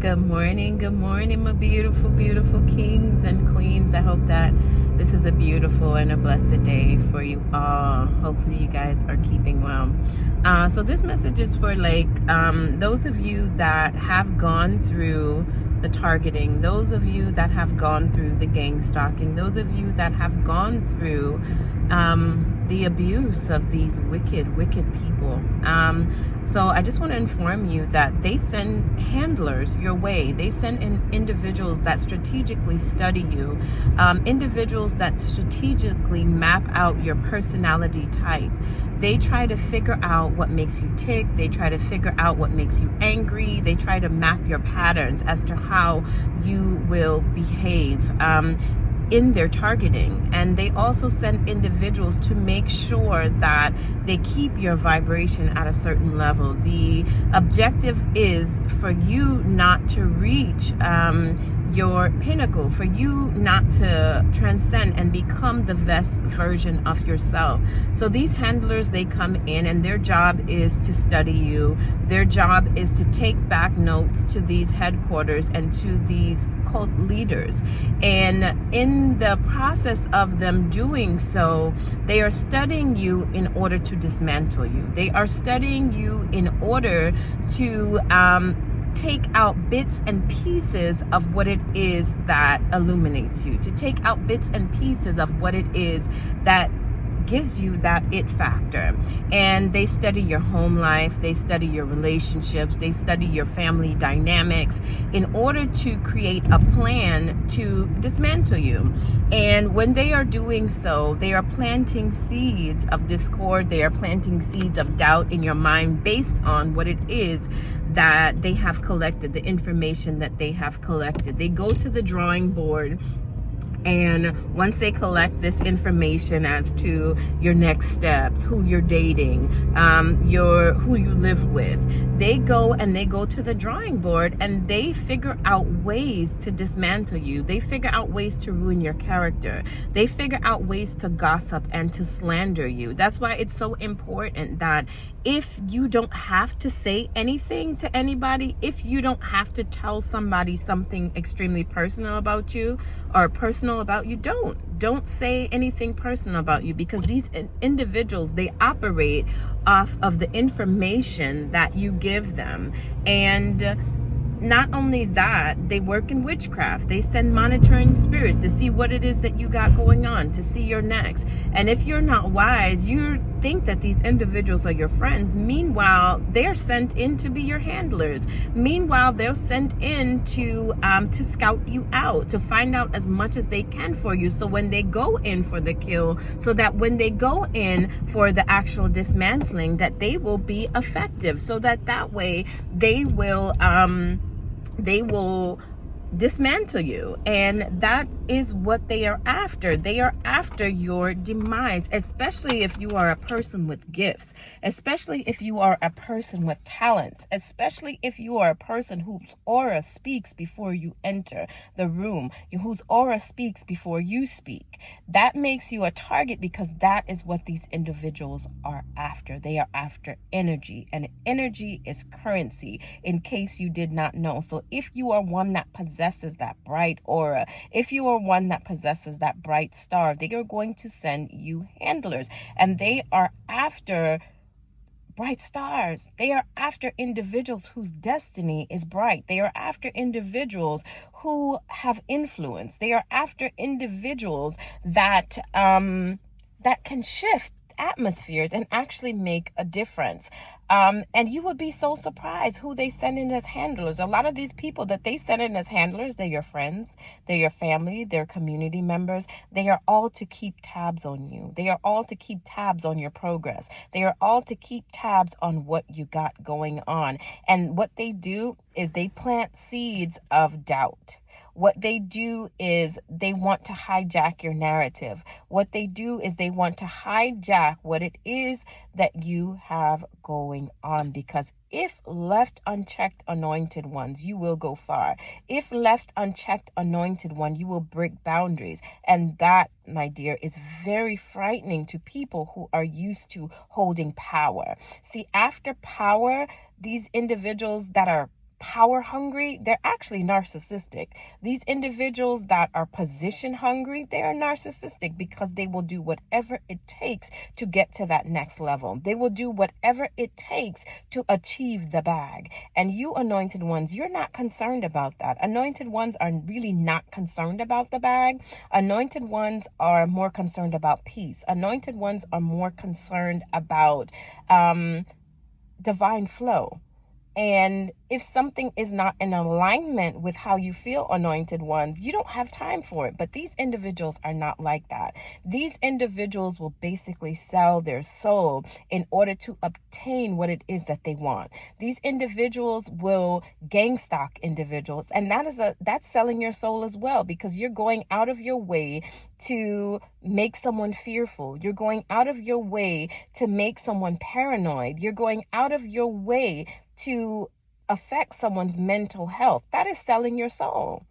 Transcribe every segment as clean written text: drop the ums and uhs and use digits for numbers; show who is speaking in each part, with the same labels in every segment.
Speaker 1: Good morning, my beautiful, beautiful kings and queens. I hope that this is a beautiful and a blessed day for you all. Hopefully you guys are keeping well. So this message is for those of you that have gone through the targeting, those of you that have gone through the gang stalking, those of you that have gone through the abuse of these wicked people. So I just want to inform you that they send handlers your way. They send in individuals that strategically study you, individuals that strategically map out your personality type. They try to figure out what makes you tick. They try to figure out what makes you angry. They try to map your patterns as to how you will behave in their targeting. And they also send individuals to make sure that they keep your vibration at a certain level. The objective is for you not to reach your pinnacle, for you not to transcend and become the best version of yourself. So these handlers, they come in and their job is to study you. Their job is to take back notes to these headquarters and to these cult leaders. And in the process of them doing so, they are studying you in order to dismantle you. They are studying you in order to take out bits and pieces of what it is that illuminates you, to take out bits and pieces of what it is that gives you that it factor. And they study your home life, they study your relationships, they study your family dynamics in order to create a plan to dismantle you. And when they are doing so, they are planting seeds of discord, they are planting seeds of doubt in your mind based on what it is that they have collected, the information that they have collected. They go to the drawing board, and once they collect this information as to your next steps, who you're dating, who you live with, they go to the drawing board and they figure out ways to dismantle you. They figure out ways to ruin your character. They figure out ways to gossip and to slander you. That's why it's so important that if you don't have to say anything to anybody, if you don't have to tell somebody something extremely personal about you or personal about you, don't say anything personal about you, because these individuals, they operate off of the information that you give them. And not only that, they work in witchcraft. They send monitoring spirits to see what it is that you got going on, to see your next. And if you're not wise, you think that these individuals are your friends. Meanwhile, they're sent in to be your handlers. Meanwhile, they're sent in to scout you out, to find out as much as they can for you. So when they go in for the kill, so that when they go in for the actual dismantling, that they will be effective. So that way they will dismantle you. And that is what they are after. They are after your demise, especially if you are a person with gifts, especially if you are a person with talents, especially if you are a person whose aura speaks before you enter the room, whose aura speaks before you speak. That makes you a target, because that is what these individuals are after. They are after energy, and energy is currency, in case you did not know. So if you are one that possesses that bright aura, if you are one that possesses that bright star, they are going to send you handlers. And they are after bright stars. They are after individuals whose destiny is bright. They are after individuals who have influence. They are after individuals that can shift atmospheres and actually make a difference. And you would be so surprised who they send in as handlers. A lot of these people that they send in as handlers, they're your friends, they're your family, they're community members. They are all to keep tabs on you. They are all to keep tabs on your progress. They are all to keep tabs on what you got going on. And what they do is they plant seeds of doubt. What they do is they want to hijack your narrative. What they do is they want to hijack what it is that you have going on. Because if left unchecked, anointed ones, you will go far. If left unchecked, anointed one, you will break boundaries. And that, my dear, is very frightening to people who are used to holding power. See, after power, these individuals that are power hungry, they're actually narcissistic. These individuals that are position hungry, they are narcissistic because they will do whatever it takes to get to that next level. They will do whatever it takes to achieve the bag. And you anointed ones, you're not concerned about that. Anointed ones are really not concerned about the bag. Anointed ones are more concerned about peace. Anointed ones are more concerned about divine flow. And if something is not in alignment with how you feel, anointed ones, you don't have time for it. But these individuals are not like that. These individuals will basically sell their soul in order to obtain what it is that they want. These individuals will gang stalk individuals. And that's selling your soul as well, because you're going out of your way to make someone fearful. You're going out of your way to make someone paranoid. You're going out of your way to affect someone's mental health. That is selling your soul.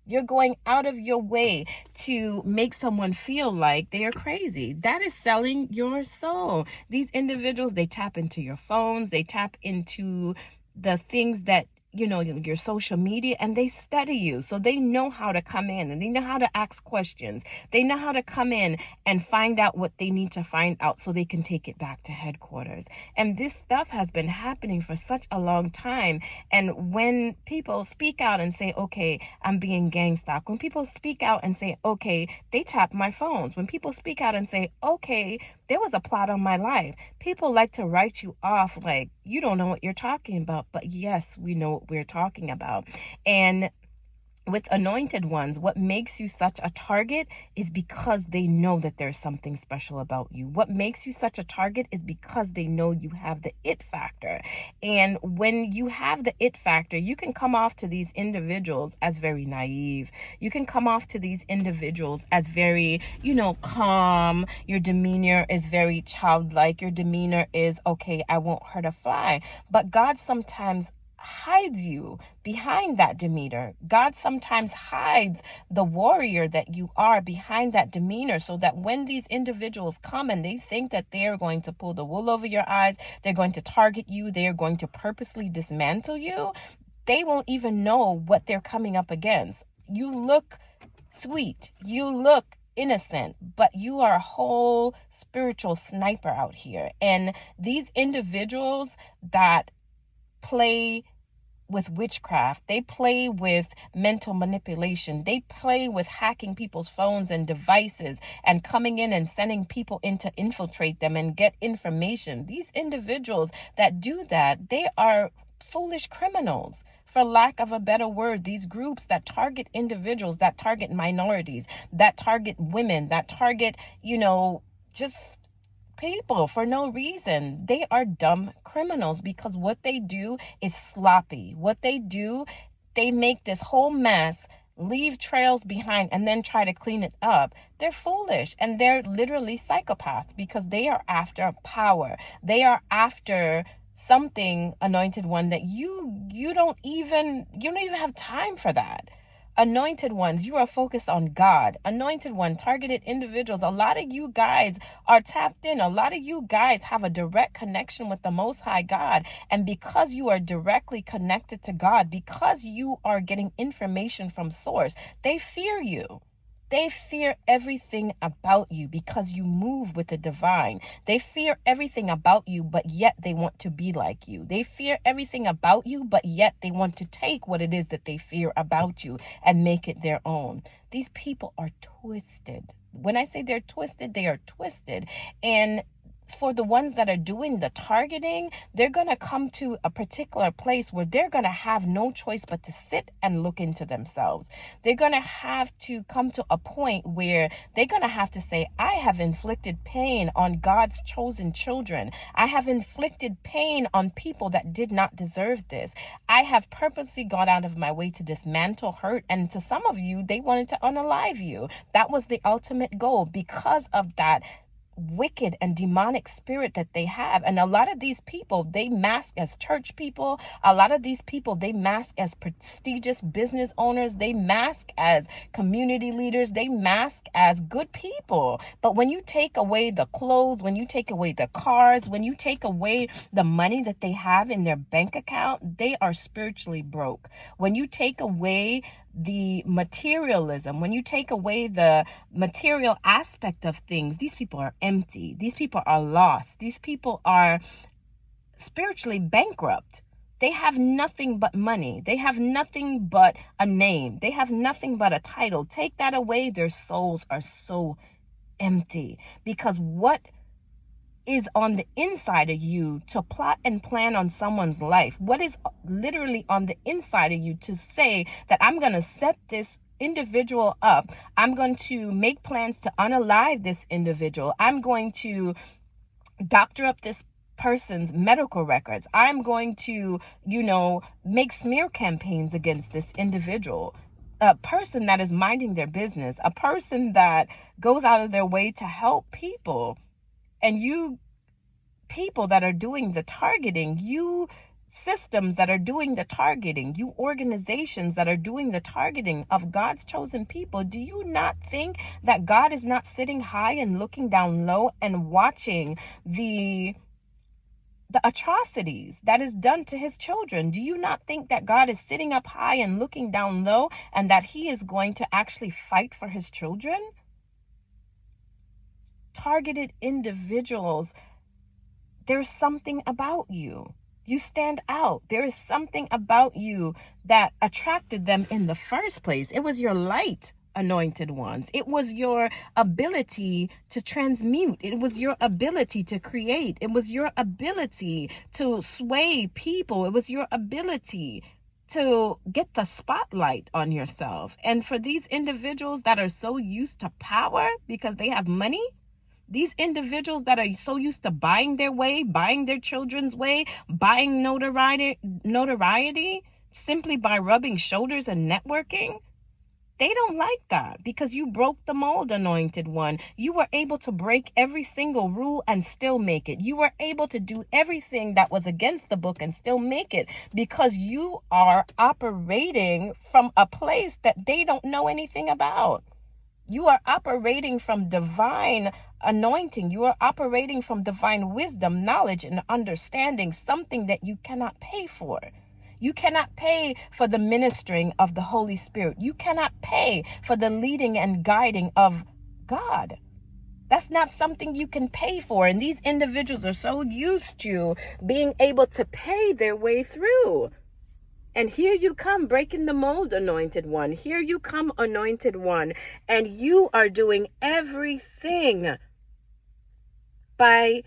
Speaker 1: You're going out of your way to make someone feel like they are crazy. That is selling your soul. These individuals, they tap into your phones, they tap into the things that, you know, your social media, and they study you. So they know how to come in and they know how to ask questions. They know how to come in and find out what they need to find out so they can take it back to headquarters. And this stuff has been happening for such a long time. And when people speak out and say, okay, I'm being gang stalked, when people speak out and say, okay, they tapped my phones, when people speak out and say, okay, there was a plot on my life, people like to write you off like you don't know what you're talking about. But yes, we know what we're talking about. And with anointed ones, what makes you such a target is because they know that there's something special about you. What makes you such a target is because they know you have the it factor. And when you have the it factor, you can come off to these individuals as very naive. You can come off to these individuals as very, calm. Your demeanor is very childlike. Your demeanor is, okay, I won't hurt a fly. But God sometimes hides you behind that demeanor. God sometimes hides the warrior that you are behind that demeanor, so that when these individuals come and they think that they are going to pull the wool over your eyes, they're going to target you, they are going to purposely dismantle you, they won't even know what they're coming up against. You look sweet, you look innocent, but you are a whole spiritual sniper out here. And these individuals that play with witchcraft, they play with mental manipulation, they play with hacking people's phones and devices and coming in and sending people in to infiltrate them and get information. These individuals that do that, they are foolish criminals, for lack of a better word. These groups that target individuals, that target minorities, that target women, that target, just people for no reason. They are dumb criminals, because what they do is sloppy. What they do, they make this whole mess, leave trails behind, and then try to clean it up. They're foolish, and they're literally psychopaths, because they are after power. They are after something, anointed one, that you don't even have time for that. Anointed ones, you are focused on God. Anointed one, targeted individuals, a lot of you guys are tapped in. A lot of you guys have a direct connection with the Most High God. And because you are directly connected to God, because you are getting information from source, they fear you. They fear everything about you because you move with the divine. They fear everything about you, but yet they want to be like you. They fear everything about you, but yet they want to take what it is that they fear about you and make it their own. These people are twisted. When I say they're twisted, they are twisted. And for the ones that are doing the targeting, they're going to come to a particular place where they're going to have no choice but to sit and look into themselves. They're going to have to come to a point where they're going to have to say, I have inflicted pain on God's chosen children. I have inflicted pain on people that did not deserve this. I have purposely gone out of my way to dismantle hurt. And to some of you, they wanted to unalive you. That was the ultimate goal. Because of that, wicked and demonic spirit that they have. And a lot of these people, they mask as church people. A lot of these people, they mask as prestigious business owners. They mask as community leaders. They mask as good people. But when you take away the clothes, when you take away the cars, when you take away the money that they have in their bank account, they are spiritually broke. When you take away the materialism, when you take away the material aspect of things, these people are empty. These people are lost. These people are spiritually bankrupt. They have nothing but money. They have nothing but a name. They have nothing but a title. Take that away, their souls are so empty. Because what is on the inside of you to plot and plan on someone's life? What is literally on the inside of you to say that I'm going to set this individual up? I'm going to make plans to unalive this individual. I'm going to doctor up this person's medical records. I'm going to, make smear campaigns against this individual. A person that is minding their business, a person that goes out of their way to help people. And you people that are doing the targeting, you systems that are doing the targeting, you organizations that are doing the targeting of God's chosen people, do you not think that God is not sitting high and looking down low and watching the atrocities that is done to his children? Do you not think that God is sitting up high and looking down low, and that he is going to actually fight for his children? Targeted individuals, there's something about you. You stand out. There is something about you that attracted them in the first place. It was your light, anointed ones. It was your ability to transmute. It was your ability to create. It was your ability to sway people. It was your ability to get the spotlight on yourself. And for these individuals that are so used to power because they have money, these individuals that are so used to buying their way, buying their children's way, buying notoriety simply by rubbing shoulders and networking, they don't like that, because you broke the mold, anointed one. You were able to break every single rule and still make it. You were able to do everything that was against the book and still make it, because you are operating from a place that they don't know anything about. You are operating from divine anointing. You are operating from divine wisdom, knowledge, and understanding, something that you cannot pay for. You cannot pay for the ministering of the Holy Spirit. You cannot pay for the leading and guiding of God. That's not something you can pay for. And these individuals are so used to being able to pay their way through. And here you come, breaking the mold, anointed one. Here you come, anointed one. And you are doing everything by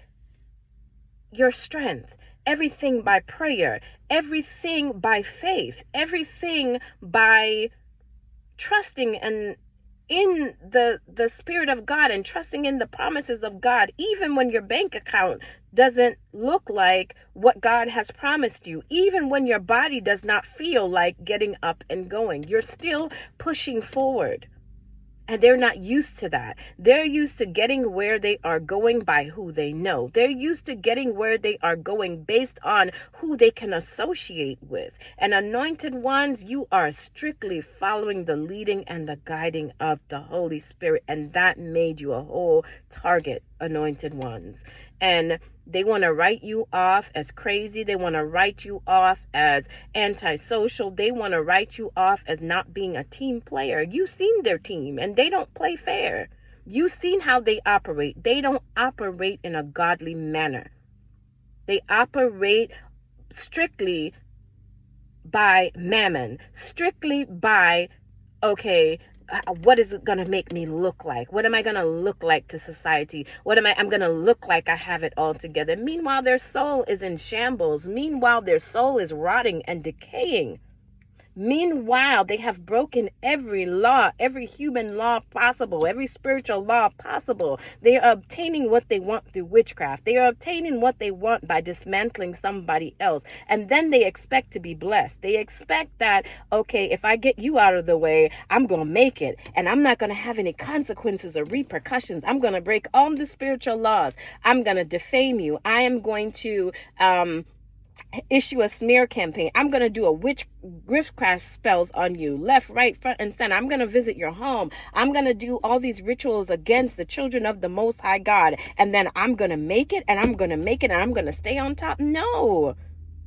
Speaker 1: your strength, everything by prayer, everything by faith, everything by trusting and in the Spirit of God and trusting in the promises of God, even when your bank account doesn't look like what God has promised you, even when your body does not feel like getting up and going, you're still pushing forward. And they're not used to that. They're used to getting where they are going by who they know. They're used to getting where they are going based on who they can associate with. And anointed ones, you are strictly following the leading and the guiding of the Holy Spirit. And that made you a whole target, anointed ones. And they want to write you off as crazy. They want to write you off as antisocial. They want to write you off as not being a team player. You've seen their team, and they don't play fair. You've seen how they operate. They don't operate in a godly manner. They operate strictly by mammon, strictly by, okay, what is it going to make me look like? What am I going to look like to society? I'm going to look like I have it all together. Meanwhile, their soul is in shambles. Meanwhile, their soul is rotting and decaying. Meanwhile, they have broken every law, every human law possible, every spiritual law possible. They are obtaining what they want through witchcraft. They are obtaining what they want by dismantling somebody else. And then they expect to be blessed. They expect that, okay, if I get you out of the way, I'm going to make it. And I'm not going to have any consequences or repercussions. I'm going to break all the spiritual laws. I'm going to defame you. I am going to issue a smear campaign. I'm going to do a witchcraft spells on you, left, right, front, and center. I'm going to visit your home. I'm going to do all these rituals against the children of the Most High God. And then I'm going to make it, and I'm going to make it, and I'm going to stay on top. No.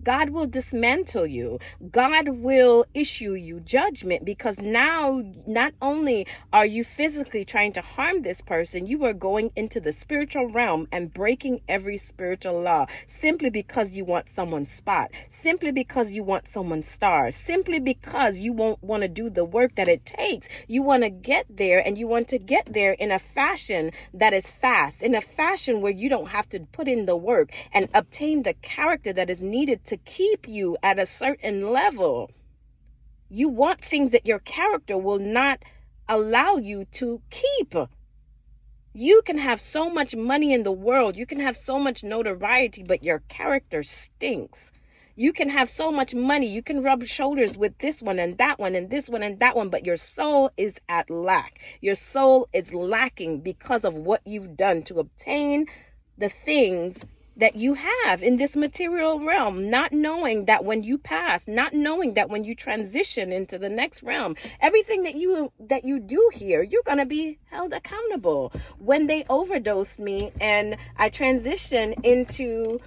Speaker 1: God will dismantle you. God will issue you judgment, because now not only are you physically trying to harm this person, you are going into the spiritual realm and breaking every spiritual law simply because you want someone's spot, simply because you want someone's star, simply because you won't want to do the work that it takes. You want to get there, and you want to get there in a fashion that is fast, in a fashion where you don't have to put in the work and obtain the character that is needed to keep you at a certain level. You want things that your character will not allow you to keep. You can have so much money in the world, you can have so much notoriety, but your character stinks. You can have so much money, you can rub shoulders with this one and that one and this one and that one, but your soul is at lack. Your soul is lacking because of what you've done to obtain the things that you have in this material realm, not knowing that when you pass, not knowing that when you transition into the next realm, everything that you do here, you're going to be held accountable. When they overdosed me and I transitioned into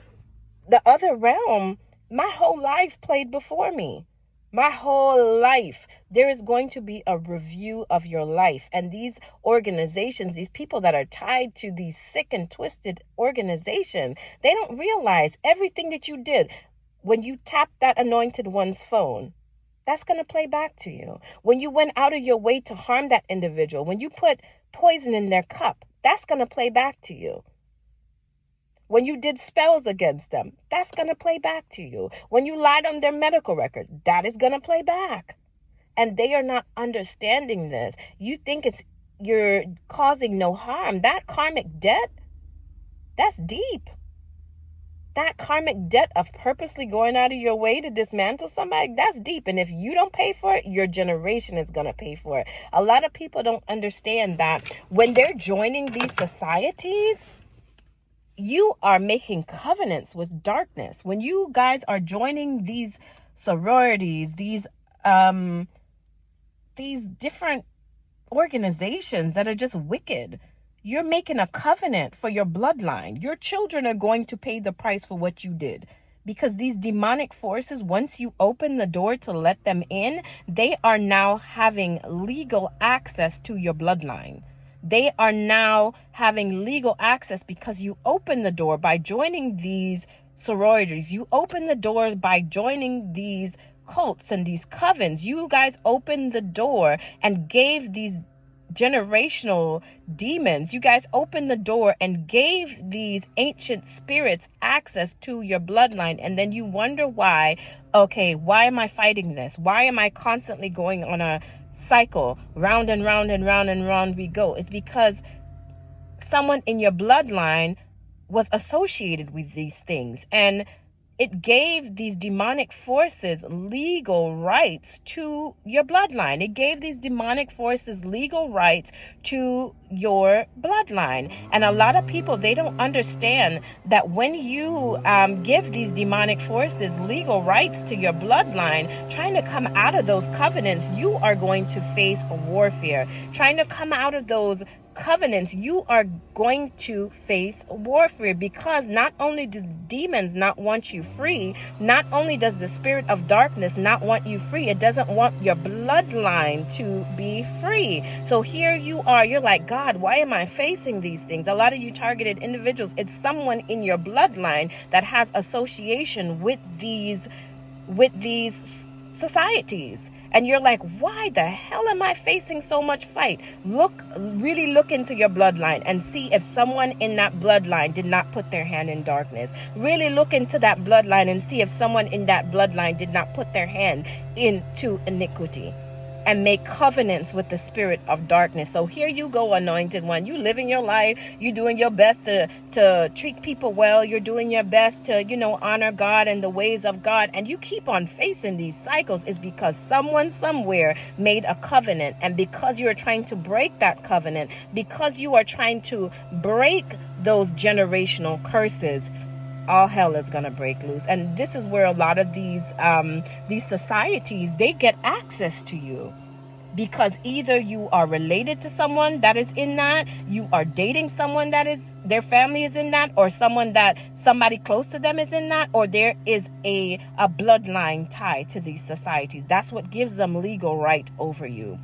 Speaker 1: the other realm, my whole life played before me. My whole life. There is going to be a review of your life. And these organizations, these people that are tied to these sick and twisted organizations, they don't realize everything that you did. When you tap that anointed one's phone, that's going to play back to you. When you went out of your way to harm that individual, when you put poison in their cup, that's going to play back to you. When you did spells against them, that's going to play back to you. When you lied on their medical record, that is going to play back. And they are not understanding this. You think you're causing no harm. That karmic debt, that's deep. That karmic debt of purposely going out of your way to dismantle somebody, that's deep. And if you don't pay for it, your generation is going to pay for it. A lot of people don't understand that when they're joining these societies, you are making covenants with darkness. When you guys are joining these sororities, these different organizations that are just wicked, you're making a covenant for your bloodline. Your children are going to pay the price for what you did. Because these demonic forces, once you open the door to let them in, they are now having legal access to your bloodline. They are now having legal access because you open the door by joining these sororities. You open the doors by joining these cults and these covens. You guys opened the door and gave these generational demons. You guys opened the door and gave these ancient spirits access to your bloodline. And then you wonder why, okay, why am I fighting this? Why am I constantly going on a cycle, round and round and round and round we go? It's because someone in your bloodline was associated with these things, and it gave these demonic forces legal rights to your bloodline. It gave these demonic forces legal rights to your bloodline. And a lot of people, they don't understand that when you give these demonic forces legal rights to your bloodline, trying to come out of those covenants, you are going to face warfare. Trying to come out of those covenants, you are going to face warfare, because not only do the demons not want you free, not only does the spirit of darkness not want you free, it doesn't want your bloodline to be free. So here you are, you're like, God, why am I facing these things? A lot of you targeted individuals, it's someone in your bloodline that has association with these societies. And you're like, why the hell am I facing so much fight? Really look into your bloodline and see if someone in that bloodline did not put their hand in darkness. Really look into that bloodline and see if someone in that bloodline did not put their hand into iniquity and make covenants with the spirit of darkness. So here you go, anointed one. You living your life. You doing your best to treat people well. You're doing your best to, honor God and the ways of God. And you keep on facing these cycles is because someone somewhere made a covenant. And because you're trying to break that covenant, because you are trying to break those generational curses, all hell is going to break loose. And this is where a lot of these societies, they get access to you, because either you are related to someone that is in that, you are dating someone that is, their family is in that, or somebody close to them is in that, or there is a bloodline tie to these societies. That's what gives them legal right over you,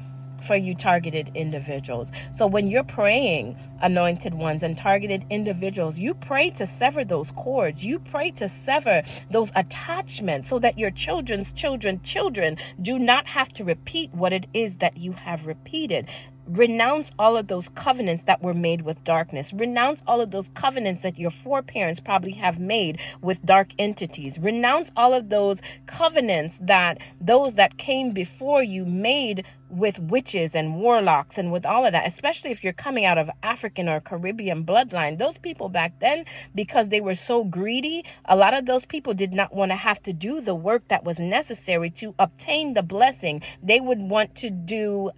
Speaker 1: for you targeted individuals. So when you're praying, anointed ones and targeted individuals, you pray to sever those cords. You pray to sever those attachments so that your children's children do not have to repeat what it is that you have repeated. Renounce all of those covenants that were made with darkness. Renounce all of those covenants that your foreparents probably have made with dark entities. Renounce all of those covenants that those that came before you made with witches and warlocks and with all of that, especially if you're coming out of African or Caribbean bloodline. Those people back then, because they were so greedy, a lot of those people did not want to have to do the work that was necessary to obtain the blessing. They would want to do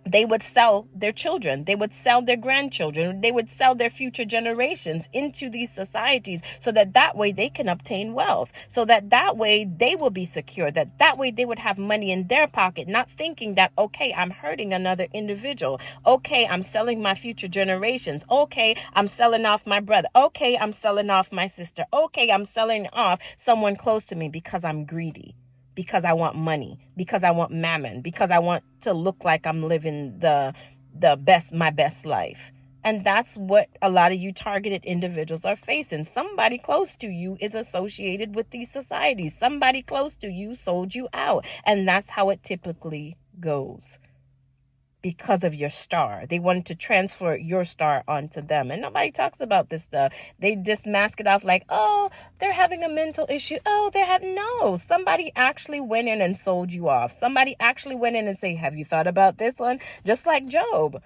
Speaker 1: they would sell their children, they would sell their grandchildren, they would sell their future generations into these societies so that way they can obtain wealth, so that way they will be secure, that way they would have money in their pocket, not thinking that, okay, I'm hurting another individual, okay, I'm selling my future generations, okay, I'm selling off my brother, okay, I'm selling off my sister, okay, I'm selling off someone close to me because I'm greedy, because I want money, because I want mammon, because I want to look like I'm living my best life. And that's what a lot of you targeted individuals are facing. Somebody close to you is associated with these societies. Somebody close to you sold you out. And that's how it typically goes. Because of your star. They wanted to transfer your star onto them. And nobody talks about this stuff. They just mask it off like, oh, they're having a mental issue. Oh, no. Somebody actually went in and sold you off. Somebody actually went in and say, have you thought about this one? Just like Job.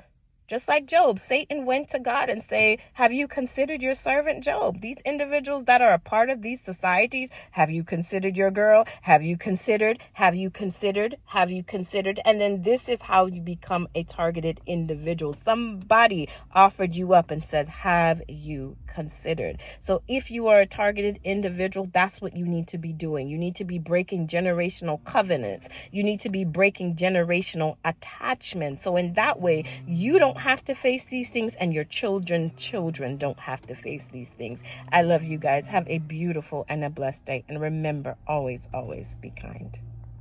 Speaker 1: Satan went to God and say, have you considered your servant Job? These individuals that are a part of these societies, have you considered your girl? Have you considered? And then this is how you become a targeted individual. Somebody offered you up and said, have you considered? So if you are a targeted individual, that's what you need to be doing. You need to be breaking generational covenants. You need to be breaking generational attachments. So in that way, you don't have to face these things, and your children don't have to face these things. I love you guys. Have a beautiful and a blessed day. And remember, always be kind.